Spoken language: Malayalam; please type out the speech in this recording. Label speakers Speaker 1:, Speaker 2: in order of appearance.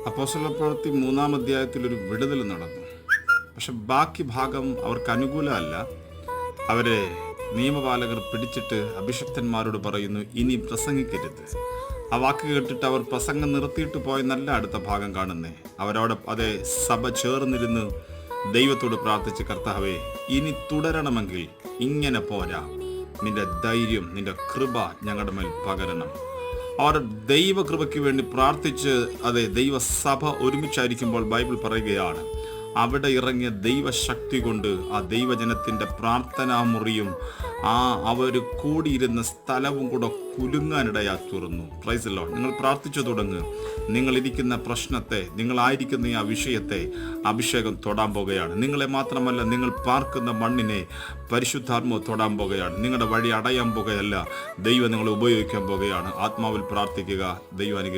Speaker 1: അപ്പോസ്തല പ്രവൃത്തി 3-ാം അധ്യായത്തിൽ ഒരു വിടുതൽ നടന്നു. പക്ഷെ ബാക്കി ഭാഗം അവർക്ക് അനുകൂലമല്ല. അവരെ നിയമപാലകർ പിടിച്ചിട്ട് അഭിഷക്തന്മാരോട് പറയുന്നു, ഇനി പ്രസംഗിക്കരുത്. ആ വാക്ക് കേട്ടിട്ട് അവർ പ്രസംഗം നിർത്തിയിട്ട് പോയെന്നല്ല അടുത്ത ഭാഗം കാണുന്നേ. അവരോട് അതേ സഭ ചേർന്നിരുന്ന് ദൈവത്തോട് പ്രാർത്ഥിച്ച്, കർത്താവേ, ഇനി തുടരണമെങ്കിൽ ഇങ്ങനെ പോരാ, നിന്റെ ധൈര്യം, നിന്റെ കൃപ ഞങ്ങളുടെ മേൽ പകരണം. അവർ ദൈവകൃപയ്ക്ക് വേണ്ടി പ്രാർത്ഥിച്ച് അതേ ദൈവസഭ ഒരുമിച്ചായിരിക്കുമ്പോൾ ബൈബിൾ പറയുകയാണ്, അവിടെ ഇറങ്ങിയ ദൈവശക്തി കൊണ്ട് ആ ദൈവജനത്തിൻ്റെ പ്രാർത്ഥനാ മുറിയും അവർ കൂടിയിരുന്ന സ്ഥലവും കൂടെ കുലുങ്ങാനിടയാ തീർന്നു. Praise the Lord. നിങ്ങൾ പ്രാർത്ഥിച്ചു തുടങ്ങുക. നിങ്ങളിരിക്കുന്ന പ്രശ്നത്തെ, നിങ്ങളായിരിക്കുന്ന ആ വിഷയത്തെ അഭിഷേകം തൊടാൻ പോകുകയാണ്. നിങ്ങളെ മാത്രമല്ല, നിങ്ങൾ പാർക്കുന്ന മണ്ണിനെ പരിശുദ്ധാത്മാവ് തൊടാൻ പോകുകയാണ്. നിങ്ങളുടെ വഴി അടയാൻ പോകുകയല്ല, ദൈവം നിങ്ങളെ ഉപയോഗിക്കാൻ പോകുകയാണ്. ആത്മാവിൽ പ്രാർത്ഥിക്കുക. ദൈവം അനുഗ്രഹിക്കും.